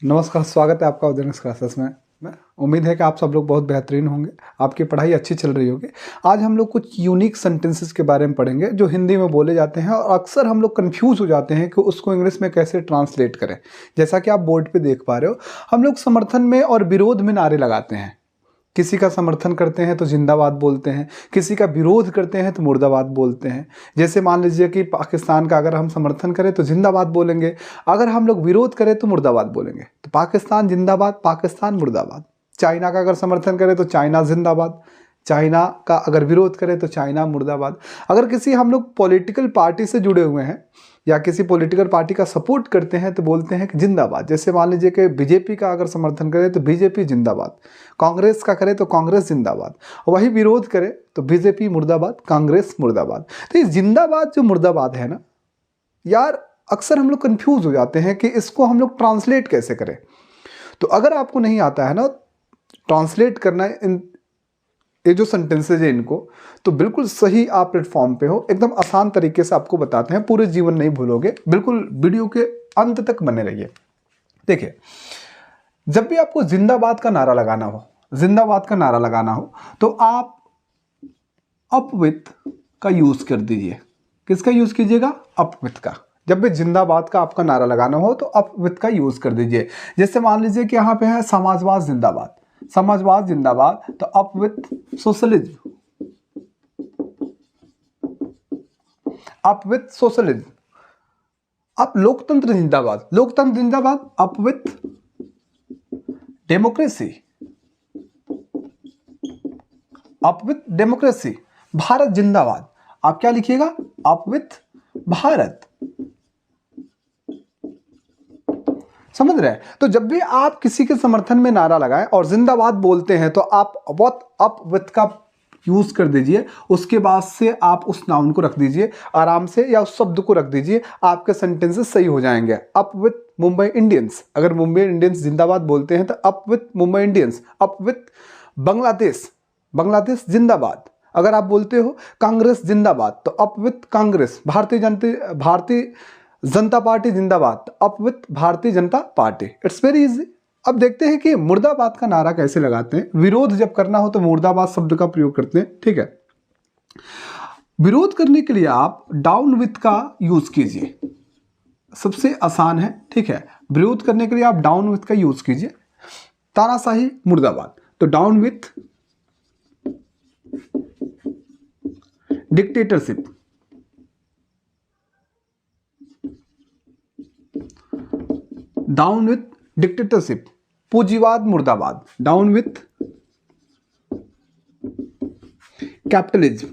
नमस्कार, स्वागत है आपका उदयन क्लासेस में। उम्मीद है कि आप सब लोग बहुत बेहतरीन होंगे, आपकी पढ़ाई अच्छी चल रही होगी। आज हम लोग कुछ यूनिक सेंटेंसेस के बारे में पढ़ेंगे जो हिंदी में बोले जाते हैं और अक्सर हम लोग कंफ्यूज हो जाते हैं कि उसको इंग्लिश में कैसे ट्रांसलेट करें। जैसा कि आप बोर्ड पे देख पा रहे हो, हम लोग समर्थन में और विरोध में नारे लगाते हैं। किसी का समर्थन करते हैं तो जिंदाबाद बोलते हैं, किसी का विरोध करते हैं तो मुर्दाबाद बोलते हैं। जैसे मान लीजिए कि पाकिस्तान का अगर हम समर्थन करें तो जिंदाबाद बोलेंगे, अगर हम लोग विरोध करें तो मुर्दाबाद बोलेंगे। तो पाकिस्तान जिंदाबाद, पाकिस्तान मुर्दाबाद। चाइना का अगर समर्थन करें तो चाइना जिंदाबाद, चाइना का अगर विरोध करें तो चाइना मुर्दाबाद। अगर किसी हम लोग पॉलिटिकल पार्टी से जुड़े हुए हैं या किसी पॉलिटिकल पार्टी का सपोर्ट करते हैं तो बोलते हैं कि जिंदाबाद। जैसे मान लीजिए कि बीजेपी का अगर समर्थन करें तो बीजेपी जिंदाबाद, कांग्रेस का करे तो कांग्रेस जिंदाबाद, वही विरोध करे तो बीजेपी मुर्दाबाद, कांग्रेस मुर्दाबाद। तो ये जिंदाबाद जो मुर्दाबाद है ना यार, अक्सर हम लोग कंफ्यूज हो जाते हैं कि इसको हम लोग ट्रांसलेट कैसे करें। तो अगर आपको नहीं आता है ना ट्रांसलेट करना ये जो सेंटेंसेज है इनको, तो बिल्कुल सही आप प्लेटफॉर्म पे हो। एकदम आसान तरीके से आपको बताते हैं, पूरे जीवन नहीं भूलोगे। बिल्कुल वीडियो के अंत तक बने रहिए। देखिए, जब भी आपको जिंदाबाद का नारा लगाना हो, जिंदाबाद का नारा लगाना हो तो आप अप विथ का यूज कर दीजिए। किसका यूज कीजिएगा? अप विथ का। जब भी जिंदाबाद का आपका नारा लगाना हो तो अप विथ का यूज कर दीजिए। जैसे मान लीजिए कि यहां पे है समाजवाद जिंदाबाद, समाजवाद जिंदाबाद, तो up with socialism, up with socialism. अब लोकतंत्र जिंदाबाद, लोकतंत्र जिंदाबाद, up with democracy, up with democracy. Bharat जिंदाबाद, आप क्या लिखिएगा? Up with Bharat. समझ रहे हैं? तो जब भी आप किसी के समर्थन में नारा लगाएं और जिंदाबाद बोलते हैं तो आप अप विथ का यूज कर दीजिए। उसके बाद से आप उस नाउन को रख दीजिए आराम से, या उस शब्द को रख दीजिए, आपके सेंटेंसेस सही हो जाएंगे। अप विथ मुंबई इंडियंस, अगर मुंबई इंडियंस जिंदाबाद बोलते हैं तो up with Mumbai Indians. Up with Bangladesh, Bangladesh जिंदाबाद। अगर आप बोलते हो कांग्रेस जिंदाबाद तो up with Congress. Bharatiya Janata party जिंदाबाद, up with Bharatiya Janata party. It's very easy. अब देखते हैं कि मुर्दाबाद का नारा कैसे लगाते हैं। विरोध जब करना हो तो मुर्दाबाद शब्द का प्रयोग करते हैं, ठीक है। विरोध करने के लिए आप डाउन विथ का यूज कीजिए, सबसे आसान है, ठीक है। विरोध करने के लिए आप डाउन विथ का यूज कीजिए। तानाशाही मुर्दाबाद, तो down with dictatorship, down with dictatorship. पूंजीवाद मुर्दाबाद, down with capitalism,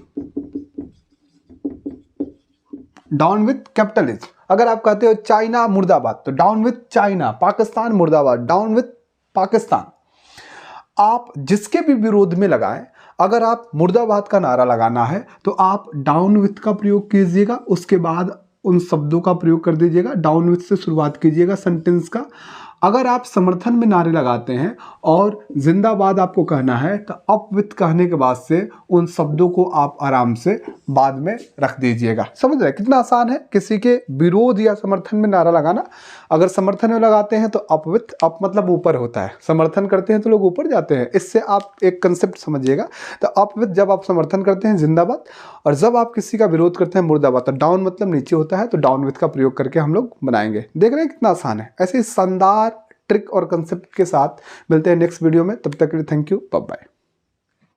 down with capitalism. अगर आप कहते हो चाइना मुर्दाबाद तो डाउन विथ चाइना। पाकिस्तान मुर्दाबाद, डाउन विथ पाकिस्तान। आप जिसके भी विरोध में लगाएं, अगर आप मुर्दाबाद का नारा लगाना है तो आप डाउन विथ का प्रयोग कीजिएगा, उसके बाद उन शब्दों का प्रयोग कर दीजिएगा। डाउन विथ से शुरुआत कीजिएगा सेंटेंस का। अगर आप समर्थन में नारे लगाते हैं और जिंदाबाद आपको कहना है तो अप विथ कहने के बाद से उन शब्दों को आप आराम से बाद में रख दीजिएगा। समझ रहे हैं कितना आसान है किसी के विरोध या समर्थन में नारा लगाना। अगर समर्थन में लगाते हैं तो अप विथ, अप मतलब ऊपर होता है, समर्थन करते हैं तो लोग ऊपर जाते हैं। इससे आप एक कंसेप्ट समझिएगा। तो अप विथ जब आप समर्थन करते हैं जिंदाबाद, और जब आप किसी का विरोध करते हैं मुर्दाबाद। तो डाउन मतलब नीचे होता है, तो डाउन विथ का प्रयोग करके हम लोग बनाएंगे। देख रहे हैं कितना आसान है। ऐसे ही शानदार ट्रिक और कंसेप्ट के साथ मिलते हैं नेक्स्ट वीडियो में। तब तक के लिए थैंक यू, बाय बाय।